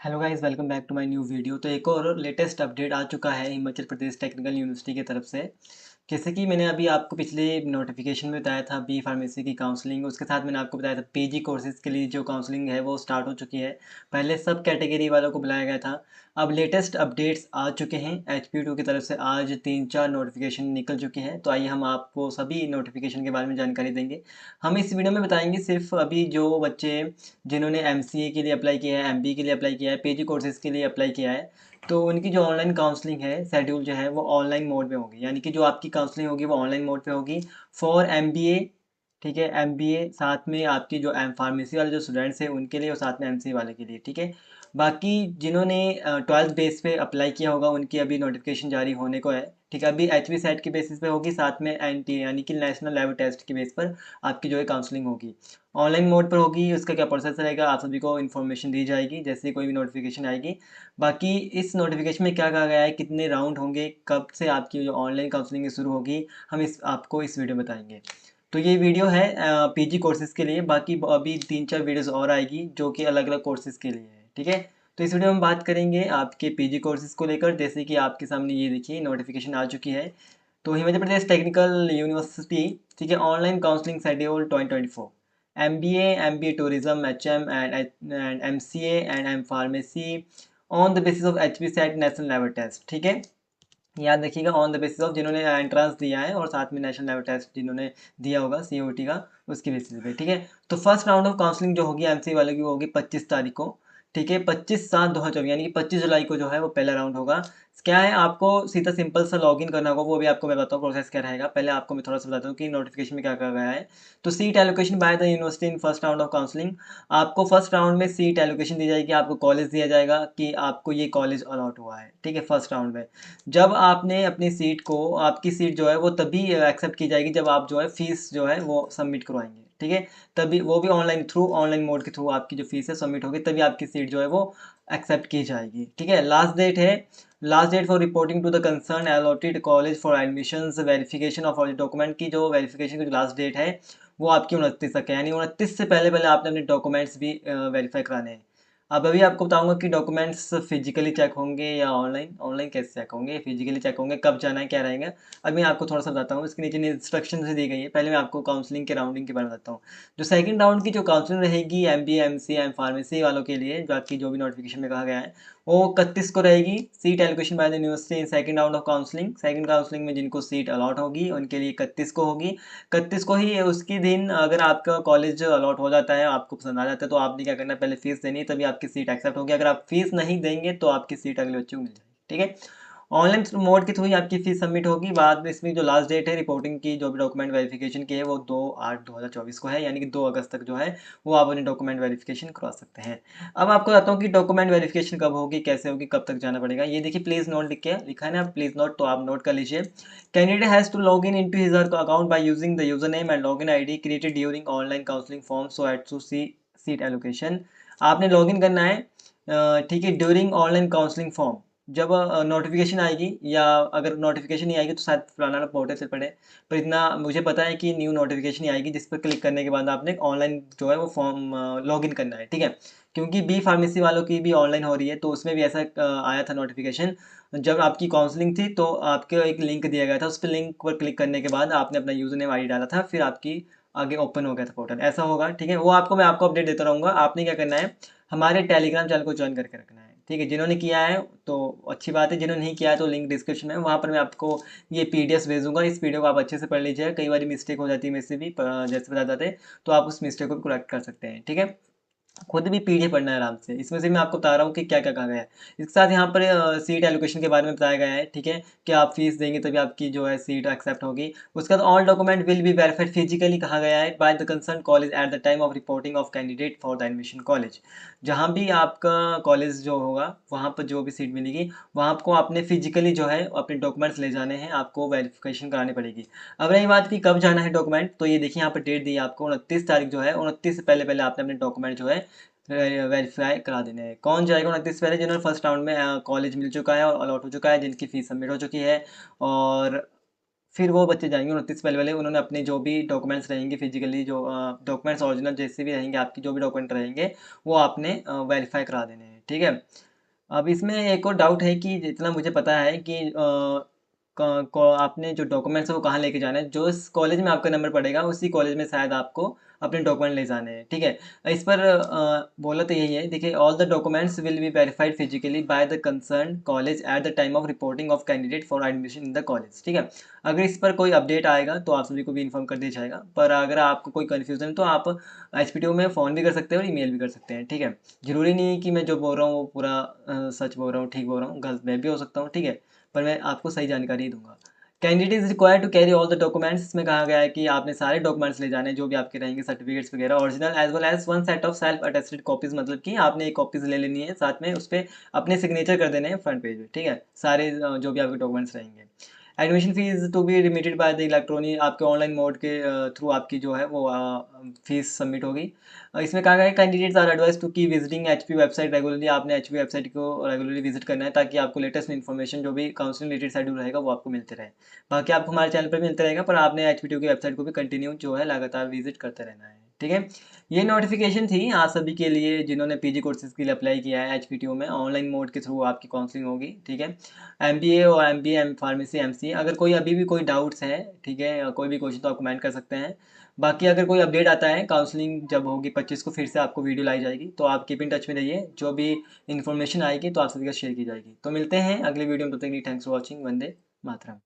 Hello guys, welcome back to my new video. तो एक और लेटेस्ट अपडेट आ चुका है हिमाचल प्रदेश टेक्निकल यूनिवर्सिटी की तरफ से। जैसे कि मैंने अभी आपको पिछले नोटिफिकेशन में बताया था बी फार्मेसी की काउंसलिंग, उसके साथ मैंने आपको बताया था पीजी कोर्सेज के लिए जो काउंसलिंग है वो स्टार्ट हो चुकी है। पहले सब कैटेगरी वालों को बुलाया गया था। अब लेटेस्ट अपडेट्स आ चुके हैं HP2 की तरफ से। आज 3-4 नोटिफिकेशन निकल चुके हैं, तो आइए हम आपको सभी नोटिफिकेशन के बारे में जानकारी देंगे। हम इस वीडियो में बताएंगे सिर्फ अभी जो बच्चे जिन्होंने MCA के लिए अप्लाई किया है, MBA के लिए अप्लाई किया है, पीजी कोर्सेज़ के लिए अप्लाई किया है, तो उनकी जो ऑनलाइन काउंसलिंग है शेड्यूल जो है वो ऑनलाइन मोड में होगी। यानी कि जो आपकी काउंसलिंग होगी वो ऑनलाइन मोड पे होगी फॉर MBA। ठीक है, MBA साथ में आपकी जो एम फार्मेसी वाले जो स्टूडेंट्स हैं उनके लिए और साथ में MCA वाले के लिए। ठीक है, बाकी जिन्होंने 12th बेस पे अप्लाई किया होगा उनकी अभी नोटिफिकेशन जारी होने को है। ठीक है, अभी HV सेट के बेसिस पे होगी, साथ में NT यानी कि नेशनल लेवल टेस्ट के बेस पर आपकी जो है काउंसलिंग होगी। ऑनलाइन मोड पर होगी, उसका क्या प्रोसेस रहेगा आप सभी को इन्फॉर्मेशन दी जाएगी जैसे ही कोई भी नोटिफिकेशन आएगी। बाकी इस नोटिफिकेशन में क्या कहा गया है, कितने राउंड होंगे, कब से आपकी जो ऑनलाइन काउंसलिंग शुरू होगी, हम इस आपको इस वीडियो में बताएंगे। तो ये वीडियो है पीजी कोर्सेज के लिए। बाकी अभी 3-4 वीडियोस और आएगी जो कि अलग अलग कोर्सेज के लिए है। ठीक है, तो इस वीडियो में हम बात करेंगे आपके पीजी कोर्सेज को लेकर। जैसे कि आपके सामने ये देखिए नोटिफिकेशन आ चुकी है। तो हिमाचल प्रदेश टेक्निकल यूनिवर्सिटी, ठीक है, online counselling schedule 2024, MBA, MBA tourism, HM and MCA and M pharmacy on the basis of HB set national level test. ठीक है, याद रखिएगा ऑन द बेसिस ऑफ जिन्होंने एंट्रेंस दिया है और साथ में नेशनल लेवल टेस्ट जिन्होंने दिया होगा COT का, उसके बेसिस पे। ठीक है, तो फर्स्ट राउंड ऑफ काउंसलिंग जो होगी MCA वालों की वो होगी 25 तारीख को। ठीक है, 25/7/2024 यानी कि 25 जुलाई को जो है वो पहला राउंड होगा। क्या है, आपको सीधा सिंपल सा लॉगिन करना होगा, वो भी आपको मैं बताता हूँ प्रोसेस क्या रहेगा। पहले आपको मैं थोड़ा सा बताता हूँ कि नोटिफिकेशन में क्या कहा गया है। तो seat allocation by the university in first round of counselling. आपको फर्स्ट राउंड में सीट एलोकेशन दी जाएगी, आपको कॉलेज दिया जाएगा कि आपको ये कॉलेज अलॉट हुआ है। ठीक है, फर्स्ट राउंड में जब आपने अपनी सीट को, आपकी सीट जो है वो तभी एक्सेप्ट की जाएगी जब आप जो है फीस जो है वो सबमिट करवाएंगे। ठीक है, तभी वो भी ऑनलाइन मोड के थ्रू आपकी जो फीस है सबमिट होगी, तभी आपकी सीट जो है वो एक्सेप्ट की जाएगी। ठीक है, last date for reporting to the concern allotted college for admissions verification of document की जो वेरिफिकेशन की जो लास्ट डेट है वो आपकी 29 तक है। यानी 29 से पहले पहले आपने अपने डॉक्यूमेंट्स भी वेरीफाई कराने हैं। अब अभी आपको बताऊंगा कि डॉक्यूमेंट्स फिजिकली चेक होंगे या ऑनलाइन। ऑनलाइन कैसे चेक होंगे, फिजिकली चेक होंगे, कब जाना है, क्या रहेगा। अभी मैं आपको थोड़ा सा बताता हूँ, इसके नीचे इंस्ट्रक्शन से दी गई है। पहले मैं आपको काउंसलिंग के राउंडिंग के बारे में बताता हूँ। जो सेकंड राउंड की जो काउंसलिंग रहेगी MBA, MCA, एम फार्मेसी वालों के लिए, बाकी जो भी नोटिफिकेशन में कहा गया है, वो 31 को रहेगी। Seat allocation by the university in second round of counselling. Second counselling में जिनको सीट अलॉट होगी उनके लिए 31 को होगी। 31 को ही उसके दिन अगर आपका कॉलेज अलॉट हो जाता है, आपको पसंद आ जाता है, तो आपने क्या करना है, पहले फीस देनी है, तभी आपकी सीट एक्सेप्ट होगी। अगर आप फीस नहीं देंगे तो आपकी सीट अगले बच्चे को मिल जाएगी। ठीक है, ऑनलाइन मोड के थ्रू ही आपकी फीस सबमिट होगी। बाद में इसमें जो लास्ट डेट है रिपोर्टिंग की, जो भी डॉक्यूमेंट वेरिफिकेशन की है, वो 2/8/2024 को है। यानी कि 2 अगस्त तक जो है वो आप अपने डॉक्यूमेंट वेरिफिकेशन करवा सकते हैं। अब आपको बताता हूँ कि डॉक्यूमेंट वेरिफिकेशन कब होगी, कैसे होगी, कब तक जाना पड़ेगा। ये देखिए प्लीज नोट लिखा है ना, प्लीज नोट, तो आप नोट कर लीजिए। Candidate has to log in into his account by using the user name and login ID created during online counselling form so at to see seat allocation. आपने login करना है, ठीक है, during online counselling form. जब notification आएगी, या अगर notification नहीं आएगी तो शायद पुराना पोर्टल से पढ़े, पर इतना मुझे पता है कि न्यू नोटिफिकेशन ही आएगी जिस पर क्लिक करने के बाद आपने ऑनलाइन जो है वो फॉर्म लॉगिन करना है। ठीक है, क्योंकि बी फार्मेसी वालों की भी ऑनलाइन हो रही है, तो उसमें भी ऐसा आया था नोटिफिकेशन। जब आपकी काउंसलिंग थी तो आपको एक लिंक दिया गया था, उस पर लिंक पर क्लिक करने के बाद आपने अपना यूजर नेम ID डाला था, फिर आपकी आगे ओपन हो गया था पोर्टल, ऐसा होगा। ठीक है, वो आपको मैं आपको अपडेट देता रहूँगा। आपने क्या करना है, हमारे टेलीग्राम चैनल को ज्वाइन करके रखना है। ठीक है, जिन्होंने किया है तो अच्छी बात है, जिन्होंने नहीं किया है तो लिंक डिस्क्रिप्शन में, वहाँ पर मैं आपको ये PDFs भेजूंगा। इस वीडियो को आप अच्छे से पढ़ लीजिए, कई बार मिस्टेक हो जाती है मेरे से भी, जैसे बता जाते, तो आप उस मिस्टेक को भी करेक्ट कर सकते हैं। ठीक है, खुद भी PDF पढ़ना है आराम से। इसमें से मैं आपको बता रहा हूँ कि क्या क्या कहा गया है। इसके साथ यहाँ पर सीट एलोकेशन के बारे में बताया गया है। ठीक है, कि आप फीस देंगे तभी आपकी जो है सीट एक्सेप्ट होगी। उसके बाद all document will be verified physically कहा गया है by the concern college at the time of reporting of candidate for the admission college. जहाँ भी आपका कॉलेज जो होगा, वहाँ पर जो भी सीट मिलेगी, वहाँ आपको अपने फिजिकली जो है अपने डॉक्यूमेंट्स ले जाने हैं, आपको वेरिफिकेशन करानी पड़ेगी। अब रही बात की कब जाना है डॉक्यूमेंट, तो ये देखिए यहाँ पर डेट दी है आपको 29 तारीख जो है, 29 से पहले पहले आपने अपने डॉक्यूमेंट जो है वेरीफाई करा देने हैं। कौन जाएगा 29 पहले, जिन्होंने फर्स्ट राउंड में कॉलेज मिल चुका है और अलॉट हो चुका है, जिनकी फीस सबमिट हो चुकी है, और फिर वो बच्चे जाएंगे 29 पहले पहले। उन्होंने अपने जो भी डॉक्यूमेंट्स रहेंगे फिजिकली, जो डॉक्यूमेंट्स ओरिजिनल जैसे भी रहेंगे, आपकी जो भी डॉक्यूमेंट रहेंगे वो आपने वेरीफाई करा देने हैं। ठीक है। अब इसमें एक और डाउट है कि जितना मुझे पता है कि आपने जो डॉक्यूमेंट्स है वो कहाँ लेके जाना है, जो इस कॉलेज में आपका नंबर पड़ेगा उसी कॉलेज में शायद आपको अपने डॉक्यूमेंट ले जाने हैं, ठीक है। इस पर बोला तो यही है, देखिए, all the documents will be verified physically by the concern college at the time of reporting of candidate for admission in the college, ठीक है। अगर इस पर कोई अपडेट आएगा तो आप सभी को भी इन्फॉर्म कर दिया जाएगा, पर अगर आपको कोई कन्फ्यूज़न है तो आप HPTO में फ़ोन भी कर सकते हैं और ईमेल भी कर सकते हैं, ठीक है। ज़रूरी नहीं है कि मैं जो बोल रहा हूँ वो पूरा सच बोल रहा हूँ, ठीक बोल रहा हूँ, गलत मैं भी हो सकता हूँ, ठीक है। पर मैं आपको सही जानकारी दूंगा। Candidate is required to carry all the documents, इसमें कहा गया है कि आपने सारे डॉक्यूमेंट्स ले जाने हैं जो भी आपके रहेंगे, सर्टिफिकेट्स वगैरह, original as well as one set of self attested copies, मतलब कि आपने एक कॉपीज ले लेनी है, साथ में उस पर अपने सिग्नेचर कर देने हैं फ्रंट पेज में, ठीक है, सारे जो भी आपके डॉक्यूमेंट्स रहेंगे। Admission fee to be remitted by the electronic, आपके ऑनलाइन मोड के थ्रू आपकी जो है वो फीस सबमिट होगी। इसमें कहा गया है कैंडिडेट्स आर एडवाइज टू की विजिटिंग HP वेबसाइट रेगुलरली, आपने HP वेबसाइट को रेगुलरली विजिट करना है ताकि आपको लेटेस्ट इन्फॉर्मेशन जो भी काउंसलिंग रिलेटेड शेड्यूल रहेगा वो आपको मिलते रहे। बाकी आपको हमारे चैनल पर मिलता रहेगा, पर आपने HPTO की वेबसाइट को भी कंटिन्यू जो है लगातार विजिट करते रहना है, ठीक है। ये नोटिफिकेशन थी आप सभी के लिए जिन्होंने PG कोर्सेज के लिए अप्लाई किया है HPTO में, ऑनलाइन मोड के थ्रू आपकी काउंसलिंग होगी, ठीक है। MBA और MBA फार्मेसी MCA, अगर कोई अभी भी कोई डाउट्स हैं, ठीक है, या कोई भी क्वेश्चन तो आप कमेंट कर सकते हैं। बाकी अगर कोई अपडेट आता है, काउंसलिंग जब होगी 25 को फिर से आपको वीडियो लाई जाएगी, तो आप कीप इन टच में रहिए, जो भी इन्फॉर्मेशन आएगी तो आप सभी का शेयर की जाएगी। तो मिलते हैं अगले वीडियो में, तब तक के लिए thanks for watching. Vande Mataram.